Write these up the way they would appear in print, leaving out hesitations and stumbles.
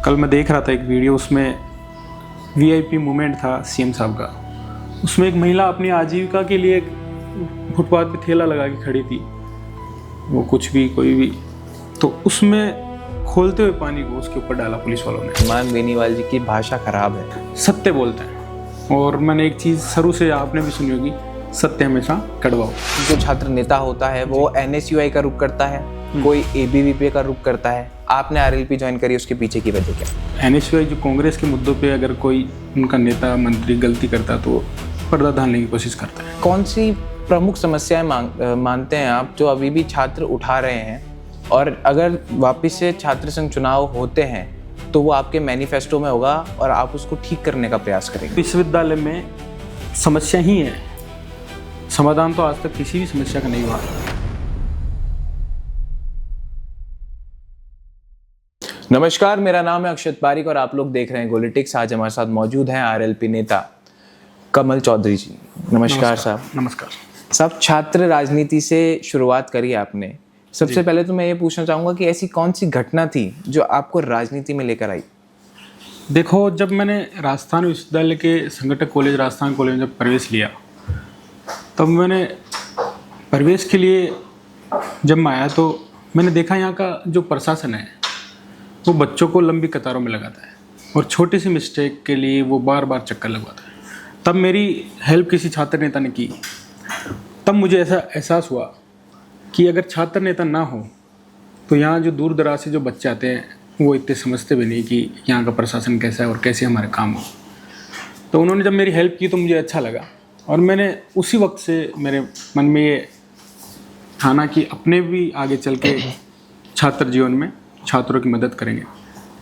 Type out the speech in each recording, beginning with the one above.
कल मैं देख रहा था एक वीडियो, उसमें वीआईपी मूवमेंट था सीएम साहब का। उसमें एक महिला अपनी आजीविका के लिए फुटपाथ पे ठेला लगा के खड़ी थी, वो कुछ भी कोई भी, तो उसमें खोलते हुए पानी को उसके ऊपर डाला पुलिस वालों ने। मान बेनीवाल जी की भाषा खराब है, सत्य बोलते हैं। और मैंने एक चीज़ शुरू से आपने भी सुनी होगी, सत्य हमेशा कड़वा हो। जो छात्र नेता होता है वो एनएसयूआई का रुख करता है, कोई एबीवीपी का रुख करता है। आपने आरएलपी ज्वाइन करी, उसके पीछे की वजह क्या? एनएसयूआई जो कांग्रेस के मुद्दों पे अगर कोई उनका नेता मंत्री गलती करता है तो पर्दा डालने की कोशिश करता है। कौन सी प्रमुख समस्याएं मानते हैं आप जो अभी भी छात्र उठा रहे हैं, और अगर वापस से छात्र संघ चुनाव होते हैं तो वो आपके मैनिफेस्टो में होगा और आप उसको ठीक करने का प्रयास करेंगे? विश्वविद्यालय में समस्या ही है, समाधान तो आज तक किसी भी समस्या का नहीं हुआ। नमस्कार, मेरा नाम है अक्षत पारिक और आप लोग देख रहे हैं गोलिटिक्स। आज हमारे साथ मौजूद हैं आरएलपी नेता कमल चौधरी जी। नमस्कार साहब। नमस्कार साहब, छात्र राजनीति से शुरुआत करी आपने। सबसे पहले तो मैं ये पूछना चाहूँगा कि ऐसी कौन सी घटना थी जो आपको राजनीति में लेकर आई? देखो, जब मैंने राजस्थान विश्वविद्यालय के संगठक कॉलेज राजस्थान कॉलेज में जब प्रवेश लिया, तब मैंने प्रवेश के लिए जब मैं आया तो मैंने देखा यहाँ का जो प्रशासन है वो बच्चों को लंबी कतारों में लगाता है और छोटी सी मिस्टेक के लिए वो बार बार चक्कर लगवाता है। तब मेरी हेल्प किसी छात्र नेता ने की। तब मुझे ऐसा एहसास हुआ कि अगर छात्र नेता ना हो तो यहाँ जो दूर दराज से जो बच्चे आते हैं वो इतने समझते भी नहीं कि यहाँ का प्रशासन कैसा है और कैसे हमारे काम हो। तो उन्होंने जब मेरी हेल्प की तो मुझे अच्छा लगा और मैंने उसी वक्त से मेरे मन में ये ठाना कि अपने भी आगे चल के छात्र जीवन में छात्रों की मदद करेंगे।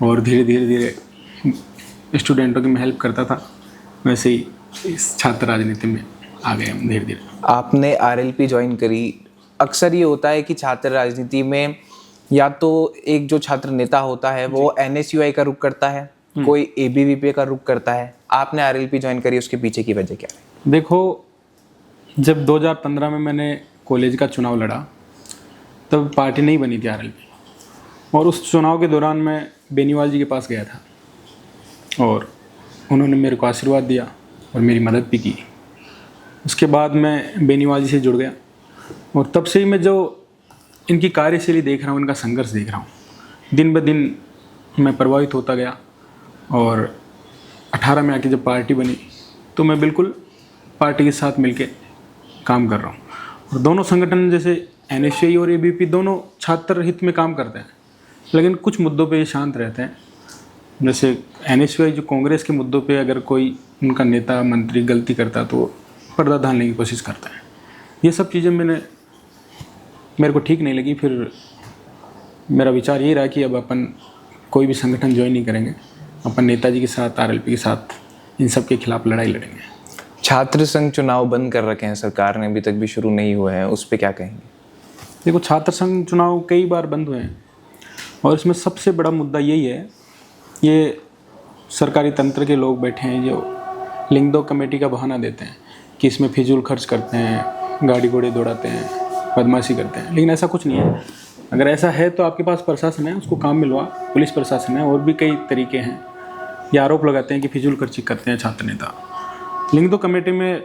और धीरे धीरे स्टूडेंटों की मैं हेल्प करता था, वैसे ही इस छात्र राजनीति में आ गए हम धीरे धीरे। आपने आरएलपी ज्वाइन करी। अक्सर ये होता है कि छात्र राजनीति में या तो एक जो छात्र नेता होता है वो एनएसयूआई का रुख करता है, कोई एबीवीपी का रुख करता है। आपने आरएलपी ज्वाइन करी, उसके पीछे की वजह क्या है? देखो, जब 2015 में मैंने कॉलेज का चुनाव लड़ा तब पार्टी नहीं बनी थी आरएलपी, और उस चुनाव के दौरान मैं बेनीवाल जी के पास गया था और उन्होंने मेरे को आशीर्वाद दिया और मेरी मदद भी की। उसके बाद मैं बेनीवाल जी से जुड़ गया और तब से ही मैं जो इनकी कार्यशैली देख रहा हूँ, इनका संघर्ष देख रहा हूँ, दिन ब दिन मैं प्रभावित होता गया। और 18 में आके जब पार्टी बनी तो मैं बिल्कुल पार्टी के साथ मिलके काम कर रहा हूँ। और दोनों संगठन जैसे एनएसयूआई और एबीवीपी दोनों छात्र हित में काम करते हैं, लेकिन कुछ मुद्दों पे ये शांत रहते हैं। जैसे एनएसयूआई जो कांग्रेस के मुद्दों पे अगर कोई उनका नेता मंत्री गलती करता तो पर्दा डालने की कोशिश करता है। ये सब चीज़ें मेरे को ठीक नहीं लगी। फिर मेरा विचार ये रहा कि अब अपन कोई भी संगठन ज्वाइन नहीं करेंगे, अपन नेताजी के साथ आरएलपी के साथ इन सब के खिलाफ लड़ाई लड़ेंगे। छात्र संघ चुनाव बंद कर रखे हैं सरकार ने, अभी तक भी शुरू नहीं हुए हैं, उस पर क्या कहेंगे? देखो, छात्र संघ चुनाव कई बार बंद हुए हैं और इसमें सबसे बड़ा मुद्दा यही है, ये सरकारी तंत्र के लोग बैठे हैं जो लिंग दो कमेटी का बहाना देते हैं कि इसमें फिजूल खर्च करते हैं, गाड़ी घोड़े दौड़ाते हैं, बदमाशी करते हैं। लेकिन ऐसा कुछ नहीं है। अगर ऐसा है तो आपके पास प्रशासन है, उसको काम मिलवा, पुलिस प्रशासन है, और भी कई तरीके हैं। ये आरोप लगाते हैं कि फिजूल खर्ची करते हैं छात्र नेता। लिंग दो कमेटी में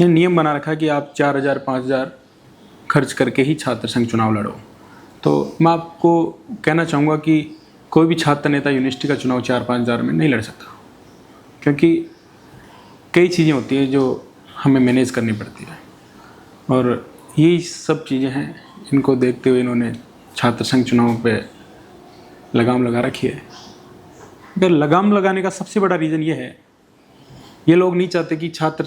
ये नियम बना रखा है कि आप 4,000 5,000 खर्च करके ही छात्र संघ चुनाव लड़ो। तो मैं आपको कहना चाहूँगा कि कोई भी छात्र नेता यूनिवर्सिटी का चुनाव 4-5 हज़ार में नहीं लड़ सकता, क्योंकि कई चीज़ें होती हैं जो हमें मैनेज करनी पड़ती है। और यही सब चीज़ें हैं, इनको देखते हुए इन्होंने छात्र संघ चुनाव पे लगाम लगा रखी है। अगर लगाम लगाने का सबसे बड़ा रीज़न ये है, ये लोग नहीं चाहते कि छात्र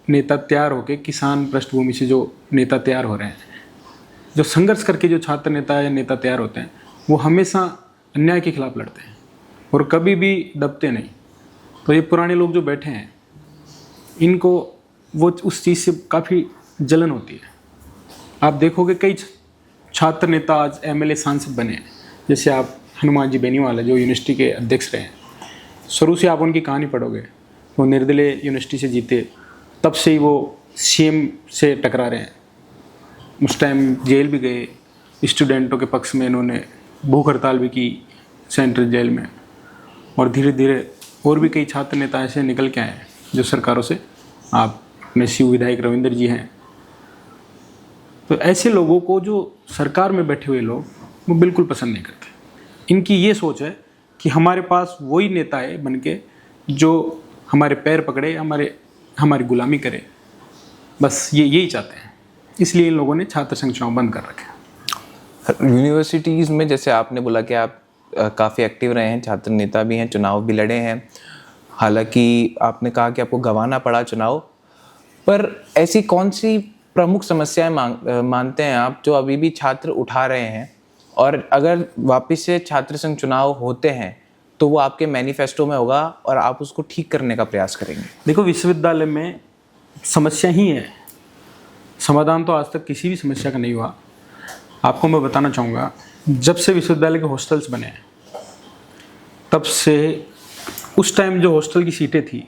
नेता तैयार होकर, किसान पृष्ठभूमि से जो नेता तैयार हो रहे हैं, जो संघर्ष करके जो छात्र नेता या नेता तैयार होते हैं, वो हमेशा अन्याय के खिलाफ लड़ते हैं और कभी भी दबते नहीं। तो ये पुराने लोग जो बैठे हैं, इनको वो उस चीज़ से काफ़ी जलन होती है। आप देखोगे कई छात्र नेता आज एमएलए सांसद बने हैं। जैसे आप हनुमान जी बेनीवाल जो यूनिवर्सिटी के अध्यक्ष रहे हैं, शुरू से आप उनकी कहानी पढ़ोगे, वो निर्दलीय यूनिवर्सिटी से जीते, तब से ही वो सीएम से टकरा रहे हैं। उस टाइम जेल भी गए, स्टूडेंटों के पक्ष में इन्होंने भूख हड़ताल भी की, सेंट्रल जेल में, और धीरे धीरे और भी कई छात्र नेता ऐसे निकल के आए हैं जो सरकारों से, आप अपने शिव विधायक रविंद्र जी हैं। तो ऐसे लोगों को जो सरकार में बैठे हुए लोग वो बिल्कुल पसंद नहीं करते। इनकी ये सोच है कि हमारे पास वही नेता है बन के जो हमारे पैर पकड़े, हमारी गुलामी करे, बस यही चाहते हैं। इसलिए इन लोगों ने छात्र संघ चुनाव बंद कर रखे। यूनिवर्सिटीज़ में जैसे आपने बोला कि आप काफ़ी एक्टिव रहे हैं, छात्र नेता भी हैं, चुनाव भी लड़े हैं, हालांकि आपने कहा कि आपको गंवाना पड़ा चुनाव, पर ऐसी कौन सी प्रमुख समस्याएं मानते हैं आप जो अभी भी छात्र उठा रहे हैं, और अगर वापस से छात्र संघ चुनाव होते हैं तो वो आपके मैनिफेस्टो में होगा और आप उसको ठीक करने का प्रयास करेंगे? देखो, विश्वविद्यालय में समस्या ही है, समाधान तो आज तक किसी भी समस्या का नहीं हुआ। आपको मैं बताना चाहूँगा, जब से विश्वविद्यालय के हॉस्टल्स बने तब से उस टाइम जो हॉस्टल की सीटें थी,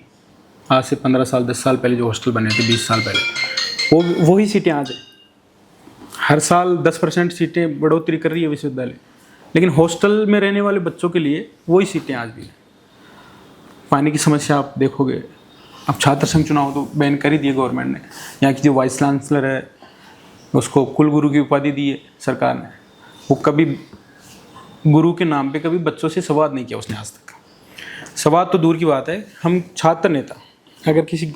आज से 15 साल 10 साल पहले जो हॉस्टल बने थे, 20 साल पहले, वही सीटें आज हैं। हर साल 10% सीटें बढ़ोतरी कर रही है विश्वविद्यालय, लेकिन हॉस्टल में रहने वाले बच्चों के लिए वही सीटें आज भी हैं। पानी की समस्या आप देखोगे, अब छात्र संघ चुनाव तो बैन कर ही दिए गवर्नमेंट ने। यहाँ की जो वाइस चांसलर है उसको कुलगुरु की उपाधि दी है सरकार ने। वो कभी गुरु के नाम पे कभी बच्चों से संवाद नहीं किया उसने आज तक। संवाद तो दूर की बात है, हम छात्र नेता अगर किसी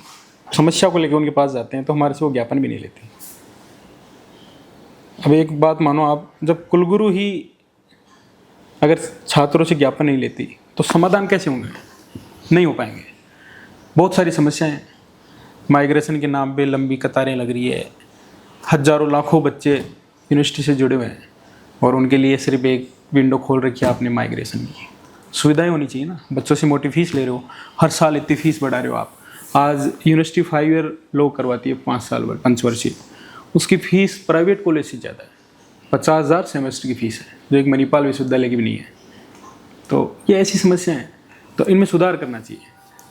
समस्या को लेकर उनके पास जाते हैं तो हमारे से वो ज्ञापन भी नहीं लेते। अब एक बात मानो, आप जब कुलगुरु ही अगर छात्रों से ज्ञापन नहीं लेती तो समाधान कैसे होंगे? नहीं हो पाएंगे। बहुत सारी समस्याएं हैं, माइग्रेशन के नाम पे लंबी कतारें लग रही है, हजारों लाखों बच्चे यूनिवर्सिटी से जुड़े हुए हैं और उनके लिए सिर्फ एक विंडो खोल रखी है आपने माइग्रेशन की। सुविधाएं होनी चाहिए ना, बच्चों से मोटी फीस ले रहे हो, हर साल इतनी फीस बढ़ा रहे हो आप। आज यूनिवर्सिटी 5 ईयर लॉ करवाती है, 5 साल पंचवर्षीय, उसकी फ़ीस प्राइवेट कॉलेज से ज़्यादा है, 50,000 सेमेस्टर की फ़ीस है, जो एक मणिपाल विश्वविद्यालय की भी नहीं है। तो ये ऐसी समस्या है, तो इनमें सुधार करना चाहिए।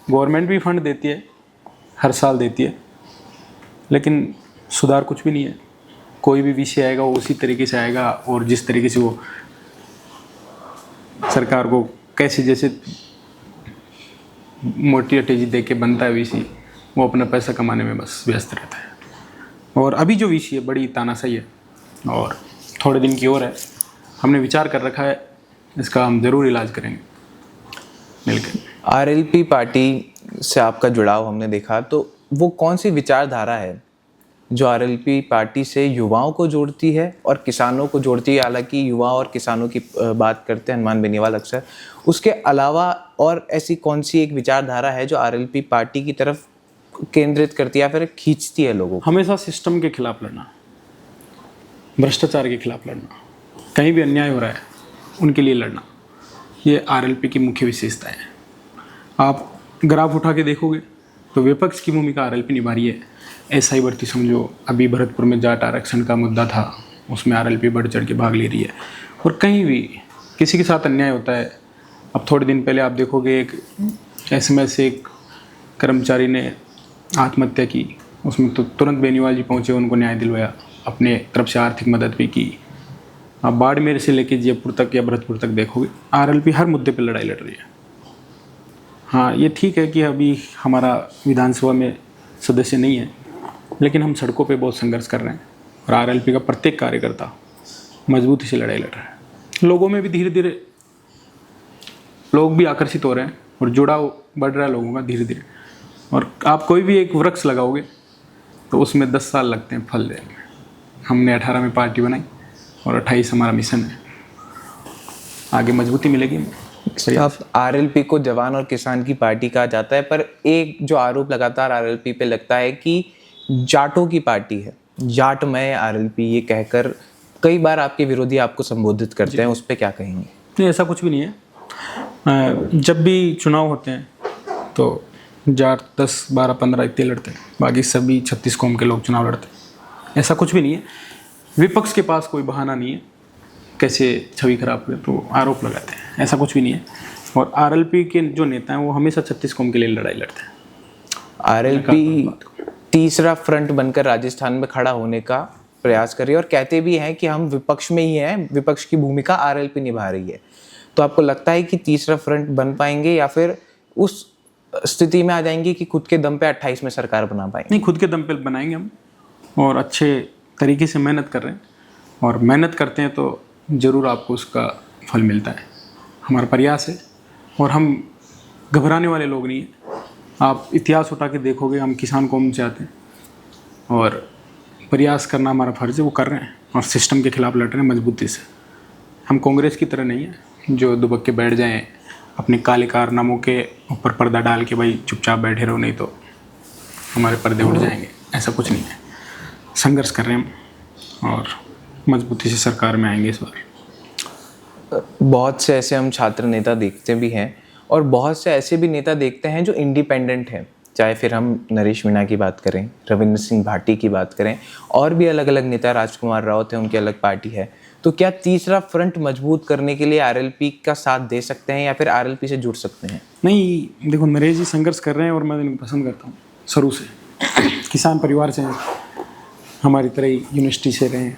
गवर्नमेंट भी फंड देती है, हर साल देती है, लेकिन सुधार कुछ भी नहीं है। कोई भी विषय आएगा वो उसी तरीके से आएगा, और जिस तरीके से वो सरकार को कैसे जैसे मोटी अटेजी दे के बनता है विषय, वो अपना पैसा कमाने में बस व्यस्त रहता है। और अभी जो विषय है बड़ी तानाशाही है और थोड़े दिन की ओर है, हमने विचार कर रखा है, इसका हम ज़रूर इलाज करेंगे मिलकर। आरएलपी पार्टी से आपका जुड़ाव हमने देखा, तो वो कौन सी विचारधारा है जो आरएलपी पार्टी से युवाओं को जोड़ती है और किसानों को जोड़ती है? हालांकि युवा और किसानों की बात करते हैं हनुमान बेनीवाल अक्सर, उसके अलावा और ऐसी कौन सी एक विचारधारा है जो आरएलपी पार्टी की तरफ केंद्रित करती है या फिर खींचती है लोगों को? हमेशा सिस्टम के खिलाफ लड़ना, भ्रष्टाचार के खिलाफ लड़ना, कहीं भी अन्याय हो रहा है उनके लिए लड़ना, ये आरएलपी की मुख्य विशेषता है। आप ग्राफ उठा के देखोगे तो विपक्ष की भूमिका आरएलपी निभा रही है। एसआई भर्ती समझो, अभी भरतपुर में जाट आरक्षण का मुद्दा था, उसमें आरएलपी बढ़ चढ़ के भाग ले रही है। और कहीं भी किसी के साथ अन्याय होता है, अब थोड़े दिन पहले आप देखोगे एक एसएमएस से एक कर्मचारी ने आत्महत्या की, उसमें तो तुरंत बेनीवाल जी पहुँचे, उनको न्याय दिलवाया, अपने तरफ से आर्थिक मदद भी की। आप बाड़मेर से लेकर जयपुर तक या भरतपुर तक देखोगे, आरएलपी हर मुद्दे पर लड़ाई लड़ रही है। हाँ, ये ठीक है कि अभी हमारा विधानसभा में सदस्य नहीं है, लेकिन हम सड़कों पे बहुत संघर्ष कर रहे हैं और आरएलपी का प्रत्येक कार्यकर्ता मजबूती से लड़ाई लड़ रहा है। लोगों में भी धीरे धीरे लोग भी आकर्षित हो रहे हैं और जुड़ाव बढ़ रहा है लोगों का धीरे धीरे। और आप कोई भी एक वृक्ष लगाओगे तो उसमें 10 साल लगते हैं फल देने में। हमने 18 में पार्टी बनाई और 28 हमारा मिशन है, आगे मजबूती मिलेगी। आप आरएलपी को जवान और किसान की पार्टी कहा जाता है, पर एक जो आरोप लगातार आरएलपी पे लगता है कि जाटों की पार्टी है, जाटमय आरएलपी, ये कहकर कई बार आपके विरोधी आपको संबोधित करते हैं, उस पर क्या कहेंगे? नहीं, ऐसा कुछ भी नहीं है। जब भी चुनाव होते हैं तो जाट 10, 12, 15 इतने लड़ते हैं, बाकी सभी 36 कौम के लोग चुनाव लड़ते हैं। ऐसा कुछ भी नहीं है। विपक्ष के पास कोई बहाना नहीं है कैसे छवि खराब करे तो आरोप लगाते हैं, ऐसा कुछ भी नहीं है। और आरएलपी के जो नेता हैं वो हमेशा 36 कौम के लिए लड़ाई लड़ते हैं। आरएलपी तीसरा फ्रंट बनकर राजस्थान में खड़ा होने का प्रयास कर रही है और कहते भी हैं कि हम विपक्ष में ही हैं, विपक्ष की भूमिका आरएलपी निभा रही है। तो आपको लगता है कि तीसरा फ्रंट बन पाएंगे या फिर उस स्थिति में आ जाएंगे कि खुद के दम पे 28 में सरकार बना पाएंगे? नहीं, खुद के दम पे बनाएंगे हम, और अच्छे तरीके से मेहनत कर रहे हैं, और मेहनत करते हैं तो ज़रूर आपको उसका फल मिलता है। हमारा प्रयास है, और हम घबराने वाले लोग नहीं हैं। आप इतिहास उठा के देखोगे, हम किसान कौम से आते हैं, और प्रयास करना हमारा फ़र्ज़ है, वो कर रहे हैं, और सिस्टम के खिलाफ लड़ रहे हैं मजबूती से। हम कांग्रेस की तरह नहीं है जो दुबक के बैठ जाएं अपने काले कारनामों के ऊपर पर्दा डाल के भाई चुपचाप बैठे रहो नहीं तो हमारे पर्दे उड़ जाएंगे। ऐसा कुछ नहीं है, संघर्ष कर रहे हैं हम, और मजबूती से सरकार में आएंगे इस बार। बहुत से ऐसे हम छात्र नेता देखते भी हैं, और बहुत से ऐसे भी नेता देखते हैं जो इंडिपेंडेंट हैं, चाहे फिर हम नरेश मीणा की बात करें, रविंद्र सिंह भाटी की बात करें, और भी अलग अलग नेता, राजकुमार राउत है, उनकी अलग पार्टी है। तो क्या तीसरा फ्रंट मजबूत करने के लिए आरएलपी का साथ दे सकते हैं या फिर आरएलपी से जुड़ सकते हैं? नहीं, देखो, नरेश जी संघर्ष कर रहे हैं और मैं इनको पसंद करता हूँ शुरू से। किसान परिवार से हैं, हमारी तरह ही यूनिवर्सिटी से रहे हैं,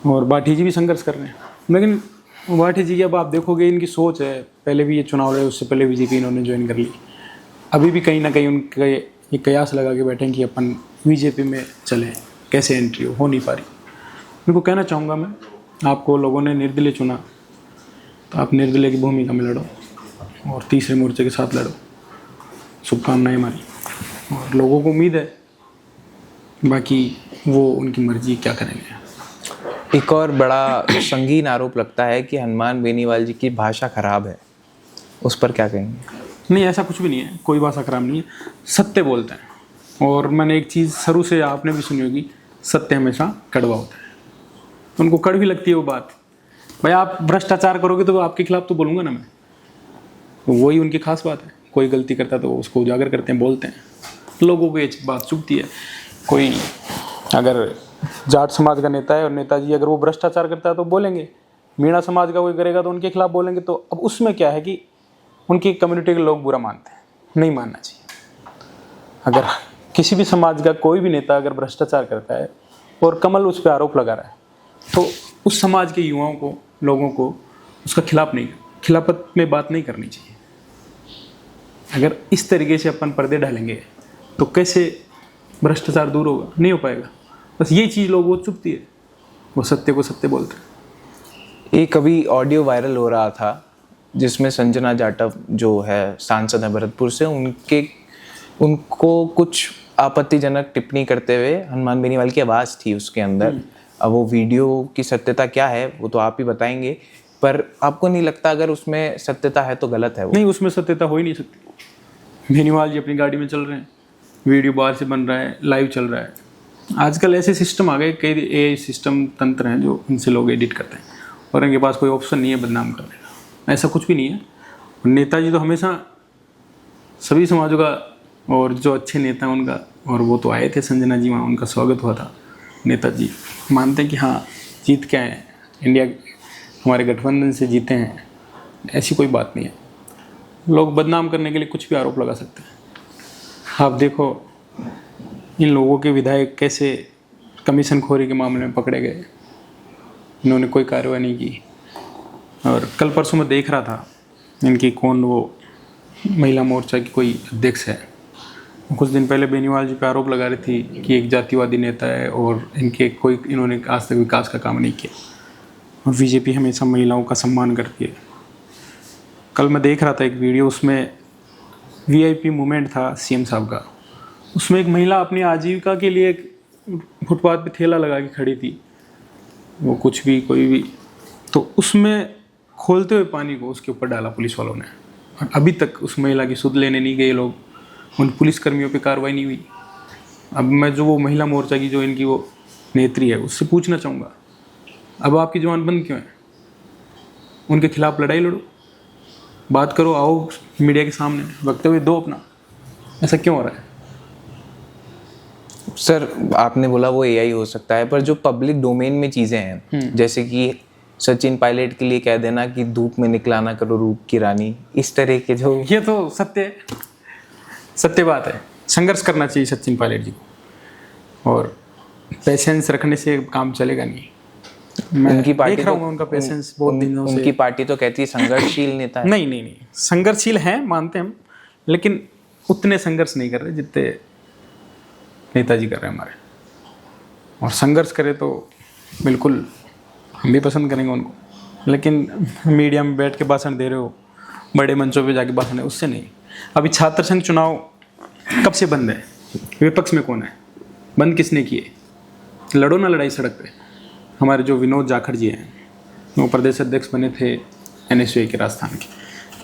और भाटी जी भी संघर्ष कर रहे हैं। लेकिन भाटी जी की अब आप देखोगे, इनकी सोच है, पहले भी ये चुनाव रहे, उससे पहले बीजेपी इन्होंने ज्वाइन कर ली। अभी भी कहीं ना कहीं उनके ये कयास लगा के बैठे हैं कि अपन बीजेपी में चलें, कैसे एंट्री हो नहीं पा रही। उनको कहना चाहूँगा मैं, आपको लोगों ने निर्दलीय चुना, तो आप निर्दलीय की भूमिका में लड़ो और तीसरे मोर्चे के साथ लड़ो। शुभकामनाएं हमारी, और लोगों को उम्मीद है, बाकी वो उनकी मर्जी क्या करेंगे। एक और बड़ा संगीन आरोप लगता है कि हनुमान बेनीवाल जी की भाषा खराब है, उस पर क्या कहेंगे? नहीं, ऐसा कुछ भी नहीं है, कोई भाषा खराब नहीं है, सत्य बोलते हैं। और मैंने एक चीज़ शुरू से आपने भी सुनी होगी, सत्य हमेशा कड़वा होता है। तो उनको कड़वी लगती है वो बात, भाई आप भ्रष्टाचार करोगे तो आपके खिलाफ तो बोलूँगा ना मैं। तो वही उनकी खास बात है, कोई गलती करता है तो उसको उजागर करते हैं, बोलते हैं, लोगों को ये बात चुभती है। कोई अगर जाट समाज का नेता है और नेताजी अगर वो भ्रष्टाचार करता है तो बोलेंगे, मीणा समाज का कोई करेगा तो उनके खिलाफ बोलेंगे। तो अब उसमें क्या है कि उनकी कम्युनिटी के लोग बुरा मानते हैं, नहीं मानना चाहिए। अगर किसी भी समाज का कोई भी नेता अगर भ्रष्टाचार करता है और कमल उस पर आरोप लगा रहा है, तो उस समाज के युवाओं को, लोगों को उसका खिलाफत में बात नहीं करनी चाहिए। अगर इस तरीके से अपन पर्दे डालेंगे तो कैसे भ्रष्टाचार दूर होगा? नहीं हो पाएगा। बस ये चीज़ लोगों को चुभती है, वो सत्य को सत्य बोलते हैं। एक अभी ऑडियो वायरल हो रहा था जिसमें संजना जाटव जो है सांसद है भरतपुर से, उनको कुछ आपत्तिजनक टिप्पणी करते हुए हनुमान बेनीवाल की आवाज़ थी उसके अंदर। अब वो वीडियो की सत्यता क्या है वो तो आप ही बताएंगे, पर आपको नहीं लगता अगर उसमें सत्यता है तो गलत है वो? नहीं, उसमें सत्यता हो ही नहीं सकती। बेनीवाल जी अपनी गाड़ी में चल रहे हैं, वीडियो बाहर से बन रहा है, लाइव चल रहा है। आजकल ऐसे सिस्टम आ गए, कई एआई सिस्टम तंत्र हैं जो उनसे लोग एडिट करते हैं, और इनके पास कोई ऑप्शन नहीं है बदनाम करने का। ऐसा कुछ भी नहीं है। नेताजी तो हमेशा सभी समाजों का, और जो अच्छे नेता हैं उनका, और वो तो आए थे संजना जी वहाँ, उनका स्वागत हुआ था। नेताजी मानते हैं कि हाँ जीत के आए हैं, इंडिया हमारे गठबंधन से जीते हैं, ऐसी कोई बात नहीं है। लोग बदनाम करने के लिए कुछ भी आरोप लगा सकते हैं। आप देखो इन लोगों के विधायक कैसे कमीशन खोरी के मामले में पकड़े गए, इन्होंने कोई कार्रवाई नहीं की। और कल परसों में देख रहा था इनकी कौन वो महिला मोर्चा की कोई अध्यक्ष है, कुछ दिन पहले बेनीवाल जी पे आरोप लगा रही थी कि एक जातिवादी नेता है और इन्होंने आज तक विकास का काम नहीं किया, और बीजेपी हमेशा महिलाओं का सम्मान करती है। कल मैं देख रहा था एक वीडियो, उसमें वीआईपी मूवमेंट था सीएम साहब का, उसमें एक महिला अपनी आजीविका के लिए फुटपाथ पे ठेला लगा के खड़ी थी, वो कुछ भी कोई भी, तो उसमें खोलते हुए पानी को उसके ऊपर डाला पुलिस वालों ने, और अभी तक उस महिला की सुध लेने नहीं गए लोग, उन पुलिसकर्मियों पे कार्रवाई नहीं हुई। अब मैं जो वो महिला मोर्चा की जो इनकी वो नेत्री है उससे पूछना चाहूँगा, अब आपकी जुबान बंद क्यों है? उनके खिलाफ लड़ाई लड़ो, बात करो, आओ मीडिया के सामने वक्तव्य दो अपना। ऐसा क्यों हो रहा है? सर आपने बोला वो एआई हो सकता है, पर जो पब्लिक डोमेन में चीज़ें हैं, जैसे कि सचिन पायलट के लिए कह देना कि धूप में निकला ना करो रूप की रानी, इस तरह के जो, ये तो सत्य बात है। संघर्ष करना चाहिए सचिन पायलट जी को, और पेशेंस रखने से काम चलेगा नहीं। मैं उनकी पार्टी देख रहा तो हूँ उनका पेशेंस बहुत दिनों से। उनकी पार्टी तो कहती है संघर्षशील नेता है। नहीं नहीं नहीं, संघर्षशील हैं मानते हैं हम, लेकिन उतने संघर्ष नहीं कर रहे जितने नेताजी कर रहे हैं हमारे। और संघर्ष करे तो बिल्कुल हम भी पसंद करेंगे उनको, लेकिन मीडिया में बैठ के भाषण दे रहे हो, बड़े मंचों पे जाके भाषण है, उससे नहीं। अभी छात्र संघ चुनाव कब से बंद है? विपक्ष में कौन है? बंद किसने किए? लड़ो ना लड़ाई सड़क पे। हमारे जो विनोद जाखड़ जी हैं, वो प्रदेश अध्यक्ष बने थे NSUI के राजस्थान के,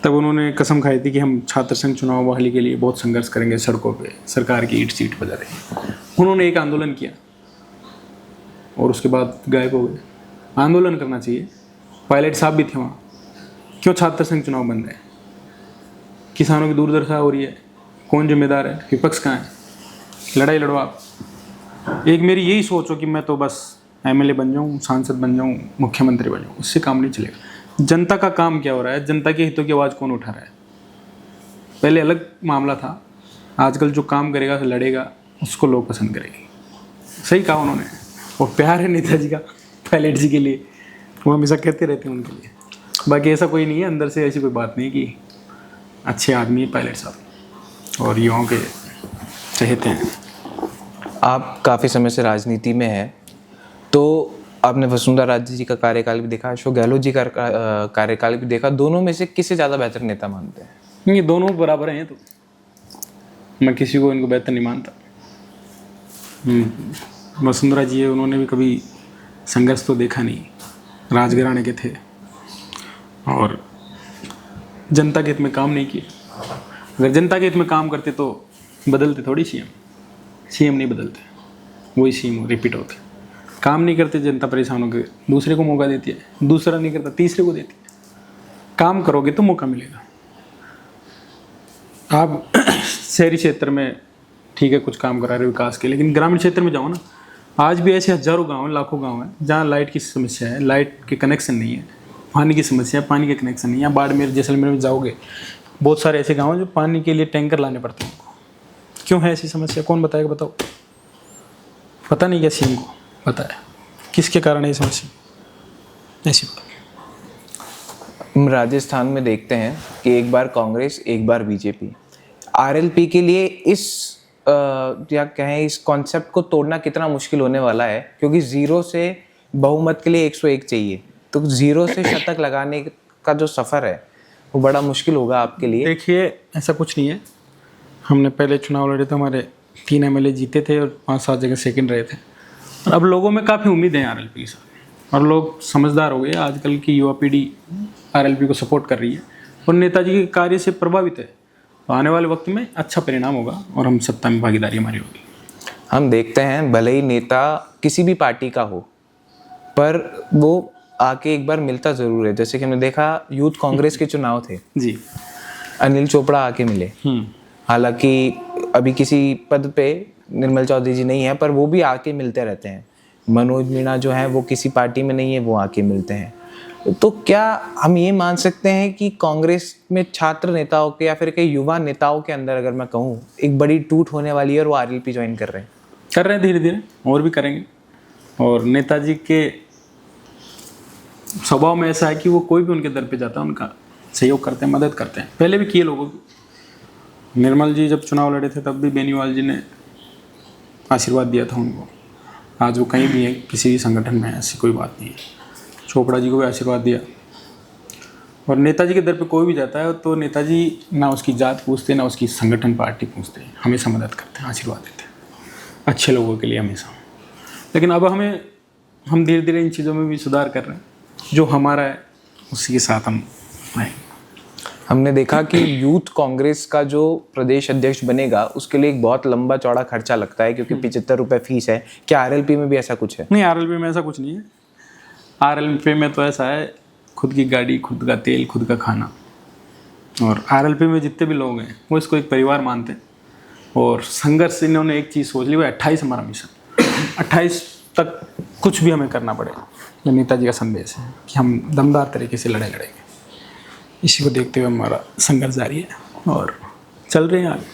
तब उन्होंने कसम खाई थी कि हम छात्र संघ चुनाव बहाली के लिए बहुत संघर्ष करेंगे सड़कों पे, सरकार की ईंट सीट बजा रही। उन्होंने एक आंदोलन किया और उसके बाद गायब हो गए। आंदोलन करना चाहिए, पायलट साहब भी थे वहाँ। क्यों छात्र संघ चुनाव बंद है? किसानों की दुर्दशा हो रही है, कौन जिम्मेदार है? विपक्ष कहाँ है? लड़ाई लड़ो आप। एक मेरी यही सोच हो कि मैं तो बस MLA बन जाऊँ, सांसद बन जाऊँ, मुख्यमंत्री बन जाऊँ, उससे काम नहीं चलेगा। जनता का काम क्या हो रहा है? जनता के हितों की आवाज़ कौन उठा रहा है? पहले अलग मामला था, आजकल जो काम करेगा, लड़ेगा, उसको लोग पसंद करेंगे। सही कहा उन्होंने, और प्यार है नेताजी का पायलट जी के लिए, वो हमेशा कहते रहते हैं उनके लिए। बाकी ऐसा कोई नहीं है, अंदर से ऐसी कोई बात नहीं कि अच्छे आदमी है पायलट साहब और युवाओं के चहेते हैं। आप काफ़ी समय से राजनीति में हैं, तो आपने वसुंधरा राजे जी का कार्यकाल भी देखा, अशोक गहलोत जी का कार्यकाल भी देखा। दोनों में से किसे ज़्यादा बेहतर नेता मानते हैं? ये दोनों बराबर हैं, तो मैं किसी को इनको बेहतर नहीं मानता। वसुंधरा जी है, उन्होंने भी कभी संघर्ष तो देखा नहीं, राजघराने के थे और जनता के हित में काम नहीं किए। अगर जनता के हित में काम करते तो बदलते थोड़ी CM नहीं बदलते, वही CM रिपीट होते। काम नहीं करते, जनता परेशान होकर दूसरे को मौका देती है, दूसरा नहीं करता तीसरे को देती है। काम करोगे तो मौका मिलेगा। आप शहरी क्षेत्र में ठीक है कुछ काम करा रहे हो विकास के, लेकिन ग्रामीण क्षेत्र में जाओ ना, आज भी ऐसे हजारों गांव हैं, लाखों गांव हैं जहाँ लाइट की समस्या है, लाइट के कनेक्शन नहीं है, पानी की समस्या है, पानी के कनेक्शन नहीं है। बाड़मेर जैसलमेर में जाओगे, बहुत सारे ऐसे गाँव हैं जो पानी के लिए टैंकर लाने पड़ते हैं उनको। क्यों है ऐसी समस्या? कौन बताएगा? बताओ। पता नहीं क्या CM को पता है किसके कारण है ये समस्या? ऐसी बात। हम राजस्थान में देखते हैं कि एक बार कांग्रेस, एक बार बीजेपी। RLP के लिए इस या कहें इस कॉन्सेप्ट को तोड़ना कितना मुश्किल होने वाला है, क्योंकि 0 से बहुमत के लिए 101 चाहिए, तो 0 से शतक लगाने का जो सफ़र है वो बड़ा मुश्किल होगा आपके लिए। देखिए, ऐसा कुछ नहीं है। हमने पहले चुनाव लड़े थे, हमारे 3 MLA जीते थे और 5-7 जगह सेकंड रहे थे। और अब लोगों में काफ़ी उम्मीद है RLP के साथ, और लोग समझदार हो गए। आजकल की युवा पीढ़ी RLP को सपोर्ट कर रही है और नेताजी के कार्य से प्रभावित है। तो आने वाले वक्त में अच्छा परिणाम होगा और हम सत्ता में भागीदारी हमारी होगी। हम देखते हैं भले ही नेता किसी भी पार्टी का हो, पर वो आके एक बार मिलता ज़रूर है। जैसे कि हमने देखा यूथ कांग्रेस के चुनाव थे जी, अनिल चोपड़ा आके मिले। हालांकि अभी किसी पद पे निर्मल चौधरी जी नहीं है, पर वो भी आके मिलते रहते हैं। मनोज मीणा जो है वो किसी पार्टी में नहीं है, वो आके मिलते हैं। तो क्या हम ये मान सकते हैं कि कांग्रेस में छात्र नेताओं के या फिर कई युवा नेताओं के अंदर, अगर मैं कहूँ, एक बड़ी टूट होने वाली है और वो RLP ज्वाइन कर रहे हैं? धीरे धीरे और भी करेंगे। और नेताजी के स्वभाव में ऐसा है कि वो कोई भी उनके दर पे जाता है उनका सहयोग करते हैं, मदद करते हैं। पहले भी किए लोगों की। निर्मल जी जब चुनाव लड़े थे तब भी बेनीवाल जी ने आशीर्वाद दिया था उनको। आज वो कहीं भी है, किसी भी संगठन में है, ऐसी कोई बात नहीं है। चोपड़ा जी को भी आशीर्वाद दिया। और नेताजी के दर पे कोई भी जाता है तो नेताजी ना उसकी जात पूछते, ना उसकी संगठन पार्टी पूछते, हमेशा मदद करते हैं, आशीर्वाद देते हैं अच्छे लोगों के लिए हमेशा। लेकिन अब हम धीरे धीरे इन चीज़ों में भी सुधार कर रहे हैं। जो हमारा है उसी के साथ हम आए। हमने देखा कि यूथ कांग्रेस का जो प्रदेश अध्यक्ष बनेगा उसके लिए एक बहुत लंबा चौड़ा खर्चा लगता है, क्योंकि 75 रुपये फीस है। क्या RLP में भी ऐसा कुछ है? नहीं, RLP में ऐसा कुछ नहीं है। RLP में तो ऐसा है, खुद की गाड़ी, खुद का तेल, खुद का खाना। और RLP में जितने भी लोग हैं वो इसको एक परिवार मानते हैं। और संघर्ष इन्होंने एक चीज़ सोच ली, वो 28 हमारा मिशन, 28 तक कुछ भी हमें करना पड़े। ये नेताजी का संदेश है कि हम दमदार तरीके से लड़ेंगे। इसी को देखते हुए हमारा संघर्ष जारी है और चल रहे हैं आगे।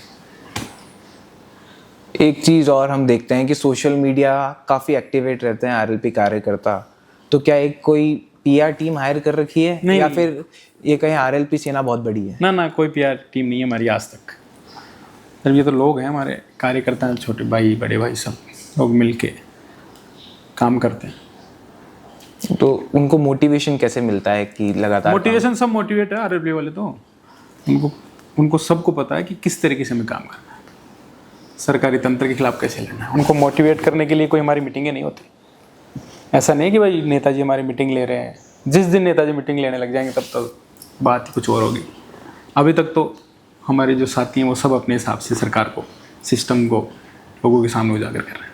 एक चीज़ और हम देखते हैं कि सोशल मीडिया काफ़ी एक्टिवेट रहते हैं RLP कार्यकर्ता। तो क्या एक कोई पीआर टीम हायर कर रखी है नहीं। या फिर ये कहें आरएलपी सेना बहुत बड़ी है? ना कोई पीआर टीम नहीं है हमारी आज तक। सर ये तो लोग हैं हमारे कार्यकर्ता हैं, छोटे भाई बड़े भाई सब लोग मिलके काम करते हैं। तो उनको मोटिवेशन कैसे मिलता है कि लगातार मोटिवेशन सब मोटिवेट है आरएलपी वाले तो, उनको सबको पता है कि किस तरीके से हमें काम करना है, सरकारी तंत्र के खिलाफ कैसे लड़ना है। उनको मोटिवेट करने के लिए कोई हमारी मीटिंगें नहीं होती। ऐसा नहीं कि भाई नेताजी हमारी मीटिंग ले रहे हैं, जिस दिन नेताजी मीटिंग लेने लग जाएंगे तब तो बात ही कुछ और होगी। अभी तक तो हमारे जो साथी हैं वो सब अपने हिसाब से सरकार को, सिस्टम को लोगों के सामने उजागर कर रहे हैं।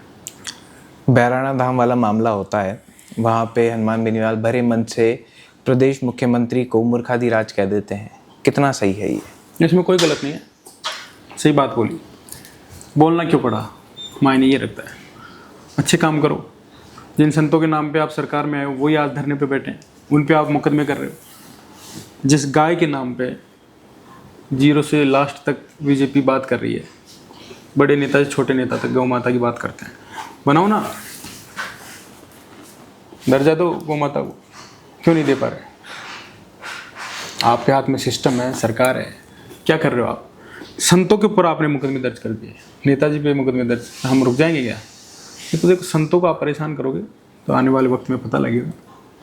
बहराना धाम वाला मामला होता है, वहाँ पे हनुमान बेनीवाल भरे मन से प्रदेश मुख्यमंत्री को मूर्खाधिराज कह देते हैं, कितना सही है ये? इसमें कोई गलत नहीं है, सही बात बोली। बोलना क्यों पड़ा, मायने ये रखता है। अच्छे काम करो। जिन संतों के नाम पे आप सरकार में आए हो वही आज धरने पे बैठे हैं, उन पे आप मुकदमे कर रहे हो। जिस गाय के नाम पे जीरो से लास्ट तक बीजेपी बात कर रही है, बड़े नेता से छोटे नेता तक गौ माता की बात करते हैं। बनाओ ना, दर्जा दो गौ माता को, क्यों नहीं दे पा रहे? आपके हाथ में सिस्टम है, सरकार है, क्या कर रहे हो आप? संतों के ऊपर आपने मुकदमे दर्ज कर दिए, नेताजी पे मुकदमे दर्ज, हम रुक जाएंगे क्या? ये तो देखो, संतों को आप परेशान करोगे तो आने वाले वक्त में पता लगेगा।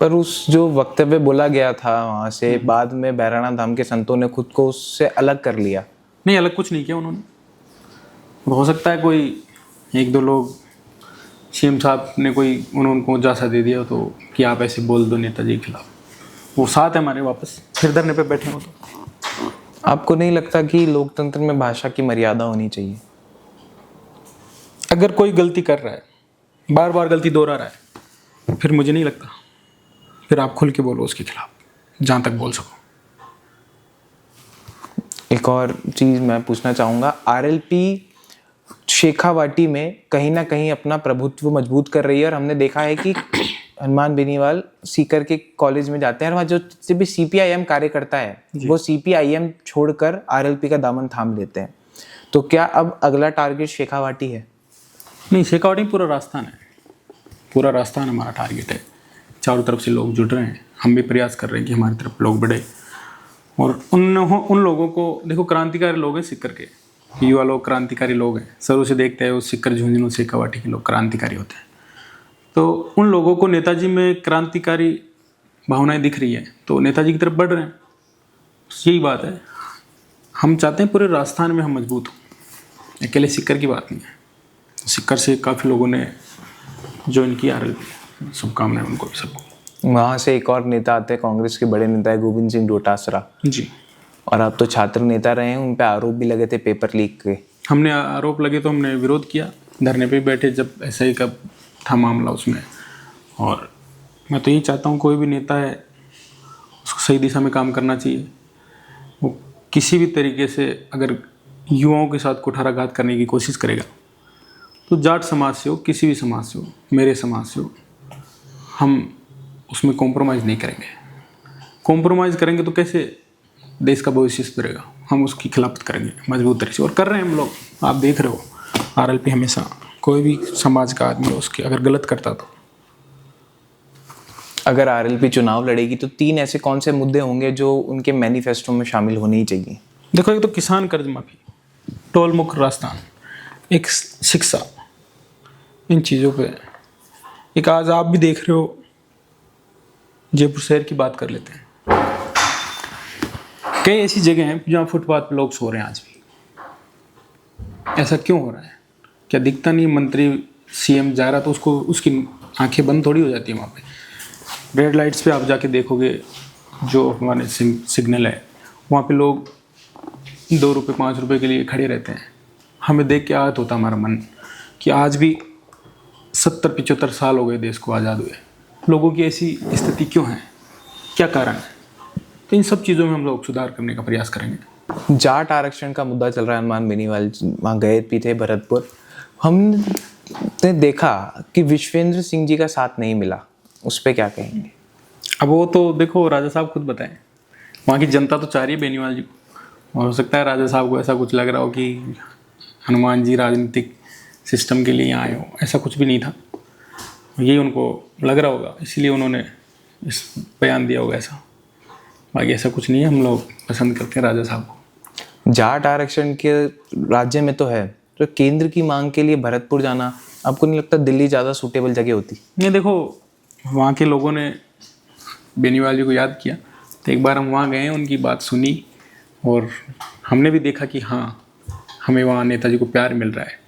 पर उस जो वक्तव्य बोला गया था वहाँ से बाद में बहराना धाम के संतों ने खुद को उससे अलग कर लिया। नहीं, अलग कुछ नहीं किया उन्होंने। हो सकता है कोई एक दो लोग, सीएम साहब ने कोई उनको जासा दे दिया तो कि आप ऐसे बोल दो नेताजी के खिलाफ, वो साथ है हमारे वापस, फिर धरने पे बैठे हो। तो आपको नहीं लगता कि लोकतंत्र में भाषा की मर्यादा होनी चाहिए? अगर कोई गलती कर रहा है, बार बार गलती दोहरा रहा है, फिर मुझे नहीं लगता, फिर आप खुल के बोलो उसके खिलाफ, जहाँ तक बोल सको। एक और चीज़ मैं पूछना चाहूँगा, आरएलपी शेखावाटी में कहीं ना कहीं अपना प्रभुत्व मजबूत कर रही है और हमने देखा है कि हनुमान बेनीवाल सीकर के कॉलेज में जाते हैं और वहाँ जो भी सीपीआईएम कार्यकर्ता है वो सीपीआईएम छोड़कर आरएलपी का दामन थाम लेते हैं। तो क्या अब अगला टारगेट शेखावाटी है? नहीं, शेखावाटी पूरा राजस्थान है, पूरा राजस्थान हमारा टारगेट है। चारों तरफ से लोग जुड़ रहे हैं, हम भी प्रयास कर रहे हैं कि हमारी तरफ लोग बढ़े। और उन लोगों को देखो, क्रांतिकारी लोग हैं सीकर के, युवा लोग क्रांतिकारी लोग हैं। शुरू से देखते हैं वो सीकर, झुंझुनू, शेखावाटी के लोग क्रांतिकारी होते हैं। तो उन लोगों को नेताजी में क्रांतिकारी भावनाएं दिख रही है तो नेताजी की तरफ बढ़ रहे हैं। यही बात है, हम चाहते हैं पूरे राजस्थान में हम मजबूत हों, अकेले सीकर की बात नहीं है। सीकर से काफ़ी लोगों ने ज्वाइन किया आरएलपी, शुभकामनाएं उनको भी, सबको। वहाँ से एक और नेता आते हैं, कांग्रेस के बड़े नेता है गोविंद सिंह डोटासरा जी, और आप तो छात्र नेता रहे हैं, उन पे आरोप भी लगे थे पेपर लीक के। हमने आरोप लगे तो हमने विरोध किया, धरने पे बैठे जब ऐसा ही का था मामला उसमें। और मैं तो यही चाहता हूँ कोई भी नेता है उसको सही दिशा में काम करना चाहिए। वो किसी भी तरीके से अगर युवाओं के साथ कुठाराघात करने की कोशिश करेगा तो जाट समाज से हो, किसी भी समाज से हो, मेरे समाज से हो, हम उसमें कॉम्प्रोमाइज़ नहीं करेंगे। कॉम्प्रोमाइज़ करेंगे तो कैसे देश का भविष्य सुधरेगा? हम उसकी खिलाफत करेंगे मजबूत तरीके से, और कर रहे हैं हम लोग। आप देख रहे हो आरएलपी हमेशा कोई भी समाज का आदमी उसके अगर गलत करता तो। अगर आरएलपी चुनाव लड़ेगी तो 3 ऐसे कौन से मुद्दे होंगे जो उनके मैनिफेस्टो में शामिल होने ही चाहिए? देखो, एक तो किसान कर्ज माफी, टोल मुक्त राजस्थान, एक शिक्षा, इन चीज़ों पे। एक आज आप भी देख रहे हो, जयपुर शहर की बात कर लेते हैं, कई ऐसी जगह हैं जहाँ फुटपाथ पे लोग सो रहे हैं आज भी। ऐसा क्यों हो रहा है? क्या दिखता नहीं? मंत्री सीएम जा रहा तो उसको, उसकी आंखें बंद थोड़ी हो जाती है वहाँ पे। रेड लाइट्स पे आप जाके देखोगे, जो हमारे सिग्नल है वहाँ पे लोग 2 रुपये 5 रुपये के लिए खड़े रहते हैं। हमें देख के आहत होता हमारा मन कि आज भी 70-75 साल हो गए देश को आज़ाद हुए, लोगों की ऐसी स्थिति क्यों है? क्या कारण है? तो इन सब चीज़ों में हम लोग सुधार करने का प्रयास करेंगे। जाट आरक्षण का मुद्दा चल रहा है, हनुमान बेनीवाल वहाँ गए भी थे भरतपुर, हमने देखा कि विश्वेंद्र सिंह जी का साथ नहीं मिला, उस पर क्या कहेंगे? अब वो तो देखो, राजा साहब खुद बताएं, वहाँ की जनता तो चाह रही है बेनीवाल जी को, और हो सकता है राजा साहब को ऐसा कुछ लग रहा हो कि हनुमान जी राजनीतिक सिस्टम के लिए आए हो, ऐसा कुछ भी नहीं था। यही उनको लग रहा होगा, इसीलिए उन्होंने इस बयान दिया होगा ऐसा। बाकी ऐसा कुछ नहीं है, हम लोग पसंद करते हैं राजा साहब को। जाट आरक्षण के राज्य में तो है, तो केंद्र की मांग के लिए भरतपुर जाना आपको नहीं लगता दिल्ली ज़्यादा सूटेबल जगह होती? नहीं, देखो वहाँ के लोगों ने बेनीवाल जी को याद किया, तो एक बार हम वहाँ गए, उनकी बात सुनी और हमने भी देखा कि हाँ, हमें वहाँ नेताजी को प्यार मिल रहा है।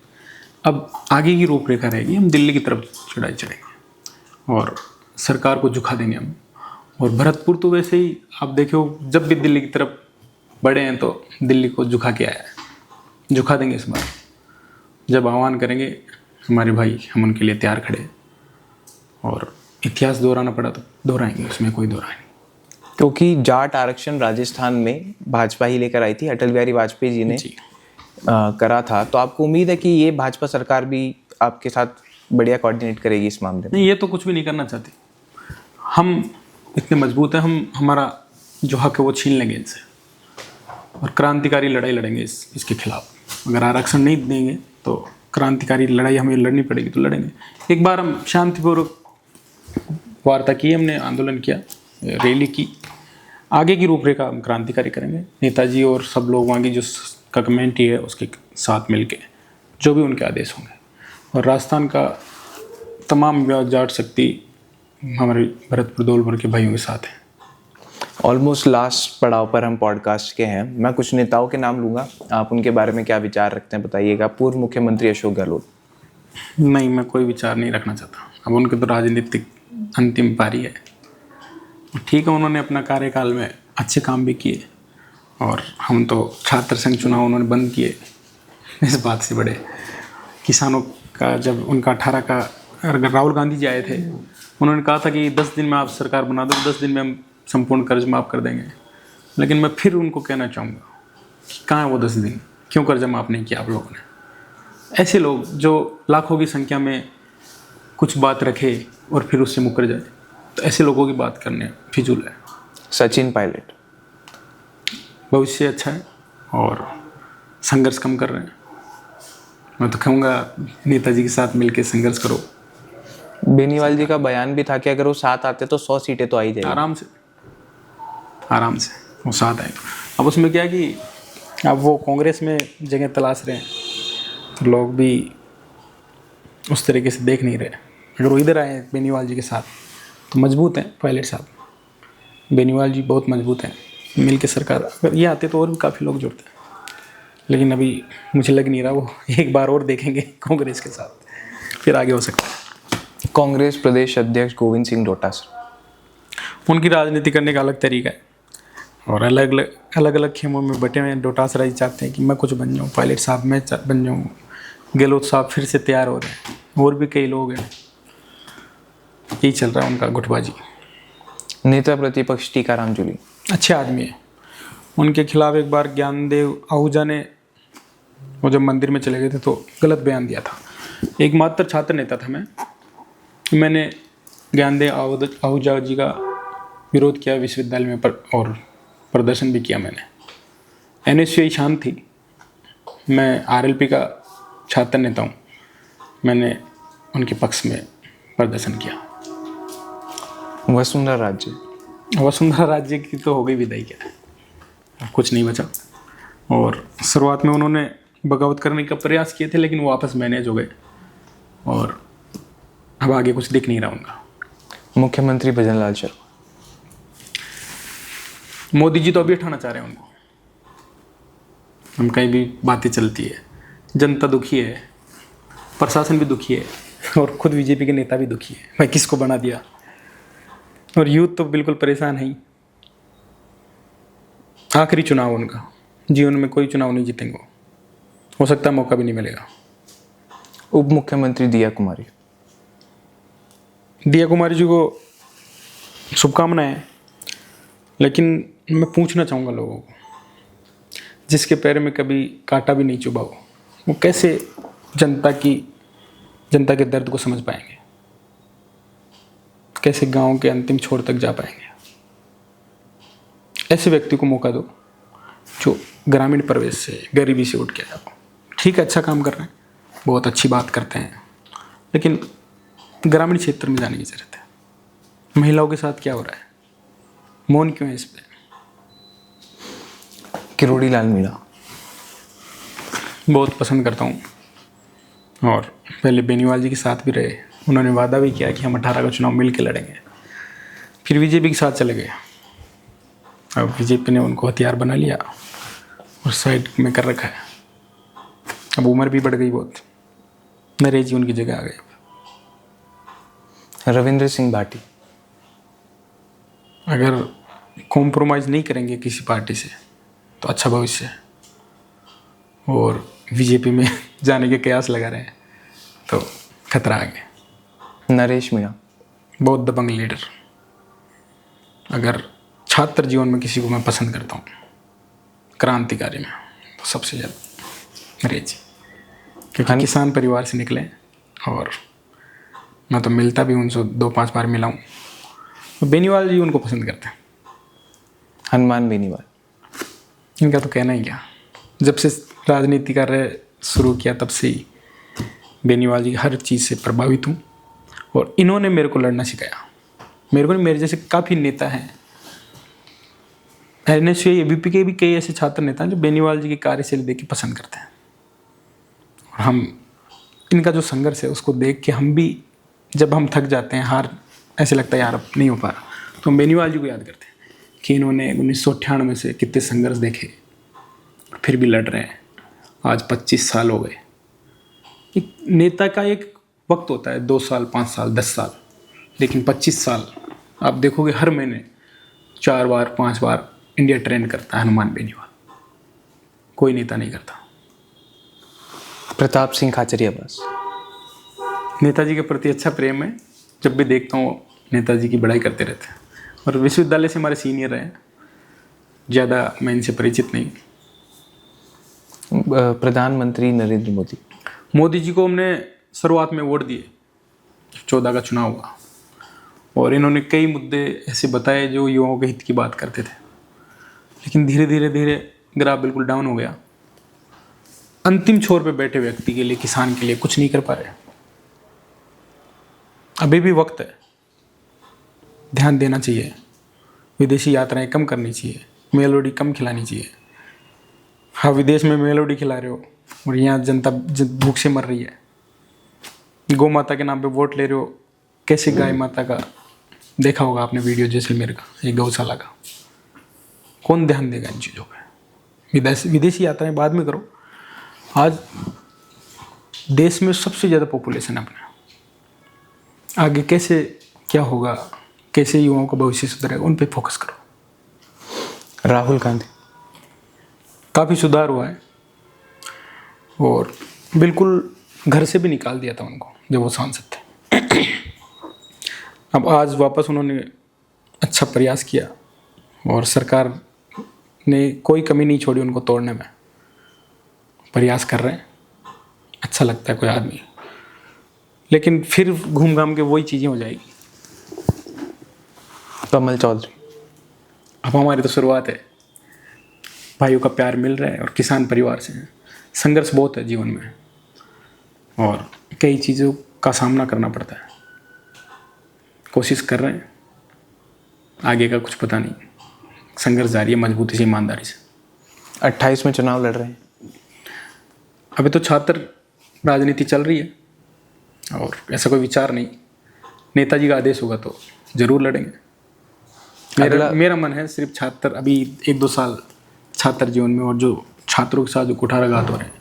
अब आगे की रूपरेखा रहेगी, हम दिल्ली की तरफ चढ़ाई चढ़ेंगे और सरकार को झुका देंगे हम। और भरतपुर तो वैसे ही आप देखो, जब भी दिल्ली की तरफ बढ़े हैं तो दिल्ली को झुका के आया है, झुका देंगे इस बार। जब आह्वान करेंगे हमारे भाई, हम उनके लिए तैयार खड़े हैं और इतिहास दोहराना पड़ा तो दोहराएंगे, उसमें कोई दोहराए नहीं। क्योंकि जाट आरक्षण राजस्थान में भाजपा ही लेकर आई थी, अटल बिहारी वाजपेयी जी ने करा था, तो आपको उम्मीद है कि ये भाजपा सरकार भी आपके साथ बढ़िया कोऑर्डिनेट करेगी इस मामले में? नहीं, ये तो कुछ भी नहीं करना चाहते। हम इतने मजबूत हैं, हम हमारा जो हक है वो छीन लेंगे इनसे और क्रांतिकारी लड़ाई लड़ेंगे इसके खिलाफ। अगर आरक्षण नहीं देंगे तो क्रांतिकारी लड़ाई हमें लड़नी पड़ेगी, तो लड़ेंगे। एक बार हम शांतिपूर्वक वार्ता की, हमने आंदोलन किया, रैली की, आगे की रूपरेखा हम क्रांतिकारी करेंगे। नेताजी और सब लोग वहाँ की जो कमेटी है उसके साथ मिलके जो भी उनके आदेश होंगे, और राजस्थान का तमाम जाट शक्ति हमारे भरतपुर दौलपुर के भाइयों के साथ है। ऑलमोस्ट लास्ट पड़ाव पर हम पॉडकास्ट के हैं। मैं कुछ नेताओं के नाम लूँगा, आप उनके बारे में क्या विचार रखते हैं बताइएगा। पूर्व मुख्यमंत्री अशोक गहलोत। नहीं, मैं कोई विचार नहीं रखना चाहता। अब उनके तो राजनीतिक अंतिम पारी है। ठीक है, उन्होंने अपना कार्यकाल में अच्छे काम भी किए, और हम तो छात्र संघ चुनाव उन्होंने बंद किए। इस बात से बड़े किसानों का, जब उनका 18 का राहुल गांधी जी आए थे, उन्होंने कहा था कि 10 दिन में आप सरकार बना दो, 10 दिन में हम संपूर्ण कर्ज माफ़ कर देंगे। लेकिन मैं फिर उनको कहना चाहूँगा कि कहाँ है वो 10 दिन, क्यों कर्ज माफ़ नहीं किया आप लोगों ने? ऐसे लोग जो लाखों की संख्या में कुछ बात रखे और फिर उससे मुकर जाए, तो ऐसे लोगों की बात करने फिजूल है। सचिन पायलट। भविष्य अच्छा है और संघर्ष कम कर रहे हैं। मैं तो कहूँगा नेताजी के साथ मिलकर संघर्ष करो। बेनीवाल जी का बयान भी था कि अगर वो साथ आते तो 100 सीटें तो आ ही जाएगी। आराम से वो साथ आए। अब उसमें क्या है कि अब वो कांग्रेस में जगह तलाश रहे हैं, तो लोग भी उस तरीके से देख नहीं रहे। अगर वो इधर आए बेनीवाल जी के साथ तो मजबूत हैं पायलट साहब, बेनीवाल जी बहुत मजबूत हैं, मिल के सरकार। अगर ये आते तो और भी काफ़ी लोग जुड़ते हैं, लेकिन अभी मुझे लग नहीं रहा। वो एक बार और देखेंगे कांग्रेस के साथ, फिर आगे हो सकता है। कांग्रेस प्रदेश अध्यक्ष गोविंद सिंह डोटासरा। उनकी राजनीति करने का अलग तरीका है और अलग अलग खेमों में बटे हुए हैं। डोटासरा जी चाहते हैं कि मैं कुछ बन जाऊँ, पायलट साहब मैं बन जाऊँ, गहलोत साहब फिर से तैयार हो रहे हैं, और भी कई लोग हैं। यही चल रहा है उनका गुटबाजी। नेता प्रतिपक्ष टीकाराम जूली अच्छे आदमी है। उनके खिलाफ एक बार ज्ञानदेव आहूजा ने, वो जब मंदिर में चले गए थे तो गलत बयान दिया था। एकमात्र छात्र नेता था मैंने ज्ञानदेव आहूजा जी का विरोध किया विश्वविद्यालय में और प्रदर्शन भी किया मैंने। NSUI शांत थी, मैं RLP का छात्र नेता हूँ, मैंने उनके पक्ष में प्रदर्शन किया। वसुंधरा राज्य की तो हो गई विदाई, क्या है, कुछ नहीं बचा। और शुरुआत में उन्होंने बगावत करने का प्रयास किए थे, लेकिन वो वापस मैनेज हो गए और अब आगे कुछ दिख नहीं रहा उनका। मुख्यमंत्री भजनलाल शर्मा। मोदी जी तो अभी हटाना चाह रहे हैं उनको। हम कहीं भी बातें चलती है, जनता दुखी है, प्रशासन भी दुखी है और खुद बीजेपी के नेता भी दुखी है। मैं किसको बना दिया, और यूथ तो बिल्कुल परेशान है ही। आखिरी चुनाव उनका, जीवन में कोई चुनाव नहीं जीतेंगे, हो सकता है मौका भी नहीं मिलेगा। उप मुख्यमंत्री दिया कुमारी जी को शुभकामनाएं, लेकिन मैं पूछना चाहूँगा लोगों को, जिसके पैर में कभी कांटा भी नहीं चुभा हो, वो कैसे जनता के दर्द को समझ पाएंगे, कैसे गांव के अंतिम छोर तक जा पाएंगे। ऐसे व्यक्ति को मौका दो जो ग्रामीण परिवेश से, गरीबी से उठ के आया हो। ठीक है, अच्छा काम कर रहे हैं, बहुत अच्छी बात करते हैं, लेकिन ग्रामीण क्षेत्र में जाने की ज़रूरत है। महिलाओं के साथ क्या हो रहा है, मौन क्यों है इस पर? किरोड़ी लाल मीणा बहुत पसंद करता हूँ, और पहले बेनीवाल जी के साथ भी रहे। उन्होंने वादा भी किया कि हम 18 का चुनाव मिल के लड़ेंगे, फिर बीजेपी के साथ चले गए। अब बीजेपी ने उनको हथियार बना लिया और साइड में कर रखा है। अब उम्र भी बढ़ गई बहुत, नरेश जी उनकी जगह आ गए। रविंद्र सिंह भाटी। अगर कॉम्प्रोमाइज़ नहीं करेंगे किसी पार्टी से तो अच्छा भविष्य है, और बीजेपी में जाने के कयास लगा रहे हैं तो खतरा आ गया। नरेश मीणा। बहुत दबंग लीडर। अगर छात्र जीवन में किसी को मैं पसंद करता हूँ क्रांतिकारी में, तो सबसे ज़्यादा नरेश जी, क्योंकि किसान परिवार से निकले, और मैं तो मिलता भी उनसे 2-5 बार मिला हूँ। बेनीवाल जी उनको पसंद करते हैं। हनुमान बेनीवाल। इनका तो कहना ही क्या, जब से राजनीति कार्य शुरू किया तब से ही बेनीवाल जी हर चीज़ से प्रभावित हूँ, और इन्होंने मेरे को लड़ना सिखाया। मेरे को नहीं, मेरे जैसे काफ़ी नेता हैं, एनएसयूआई एबीपी के भी कई ऐसे छात्र नेता हैं जो बेनीवाल जी की कार्यशैली देख के पसंद करते हैं, और हम इनका जो संघर्ष है उसको देख के हम भी, जब हम थक जाते हैं, हार ऐसे लगता है यार अब नहीं हो पा रहा, तो हम बेनीवाल जी को याद करते हैं कि इन्होंने 1998 से कितने संघर्ष देखे, फिर भी लड़ रहे हैं। आज 25 साल हो गए। एक नेता का एक वक्त होता है, 2 साल, 5 साल, 10 साल, लेकिन 25 साल आप देखोगे हर महीने 4 बार 5 बार इंडिया ट्रेंड करता है हनुमान बेनीवाल। कोई नेता नहीं करता। प्रताप सिंह खाचरिया बस। नेताजी के प्रति अच्छा प्रेम है। जब भी देखता हूँ नेताजी की बड़ाई करते रहते हैं, और विश्वविद्यालय से हमारे सीनियर हैं, ज़्यादा मैं इनसे परिचित नहीं। प्रधानमंत्री नरेंद्र मोदी। मोदी जी को हमने शुरुआत में वोट दिए, 14 का चुनाव हुआ, और इन्होंने कई मुद्दे ऐसे बताए जो युवाओं के हित की बात करते थे, लेकिन धीरे धीरे ग्राफ बिल्कुल डाउन हो गया। अंतिम छोर पे बैठे व्यक्ति के लिए, किसान के लिए कुछ नहीं कर पा रहे। अभी भी वक्त है, ध्यान देना चाहिए। विदेशी यात्राएं कम करनी चाहिए, मेलोडी कम खिलानी चाहिए। हाँ, विदेश में मेलोडी खिला रहे हो और यहाँ जनता भूख से मर रही है। गौ माता के नाम पे वोट ले रहे हो। कैसे गाय माता का देखा होगा आपने वीडियो, जैसलमेर का, एक गौशाला का। कौन ध्यान देगा इन चीज़ों पे? विदेशी यात्राएं बाद में करो। आज देश में सबसे ज़्यादा पॉपुलेशन है अपना, आगे कैसे क्या होगा, कैसे युवाओं का भविष्य सुधरेगा, उन पे फोकस करो। राहुल गांधी। काफ़ी सुधार हुआ है, और बिल्कुल घर से भी निकाल दिया था उनको जब वो सांसद थे। अब आज वापस उन्होंने अच्छा प्रयास किया, और सरकार ने कोई कमी नहीं छोड़ी उनको तोड़ने में। प्रयास कर रहे हैं, अच्छा लगता है कोई आदमी, लेकिन फिर घूम घाम के वही चीज़ें हो जाएगी। कमल चौधरी। अब हमारी तो शुरुआत है, भाइयों का प्यार मिल रहा है, और किसान परिवार से हैं। संघर्ष बहुत है जीवन में, और कई चीज़ों का सामना करना पड़ता है। कोशिश कर रहे हैं, आगे का कुछ पता नहीं। संघर्ष जारी है, मजबूती से, ईमानदारी से। 28 में चुनाव लड़ रहे हैं। अभी तो छात्र राजनीति चल रही है, और ऐसा कोई विचार नहीं। नेताजी का आदेश होगा तो ज़रूर लड़ेंगे। मेरा मन है सिर्फ छात्र, अभी 1-2 साल छात्र जीवन में, और जो छात्रों के साथ जो कुठाराघात हो रहे हैं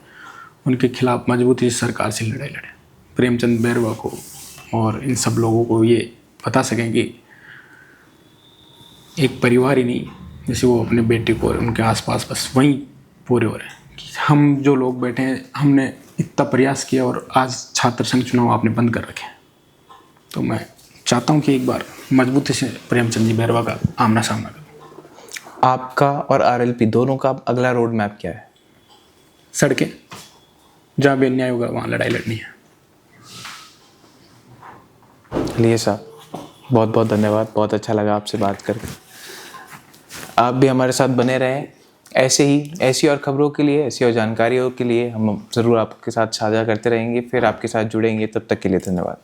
उनके खिलाफ मजबूती से सरकार से लड़ाई लड़े। प्रेमचंद बैरवा को और इन सब लोगों को ये बता सकें कि एक परिवार ही नहीं, जैसे वो अपने बेटे को और उनके आसपास बस वहीं पूरे हो रहे हैं कि हम जो लोग बैठे हैं, हमने इतना प्रयास किया और आज छात्र संघ चुनाव आपने बंद कर रखे हैं। तो मैं चाहता हूँ कि एक बार मजबूती से प्रेमचंद जी बैरवा का आमना सामना करूँ। आपका और आरएलपी दोनों का अगला रोड मैप क्या है? सड़कें, जहाँ भी अन्याय होगा वहाँ लड़ाई लड़नी है। लिए साहब, बहुत बहुत धन्यवाद। बहुत अच्छा लगा आपसे बात करके। आप भी हमारे साथ बने रहें। ऐसी और खबरों के लिए, ऐसी और जानकारियों के लिए हम ज़रूर आपके साथ साझा करते रहेंगे, फिर आपके साथ जुड़ेंगे। तब तक के लिए धन्यवाद।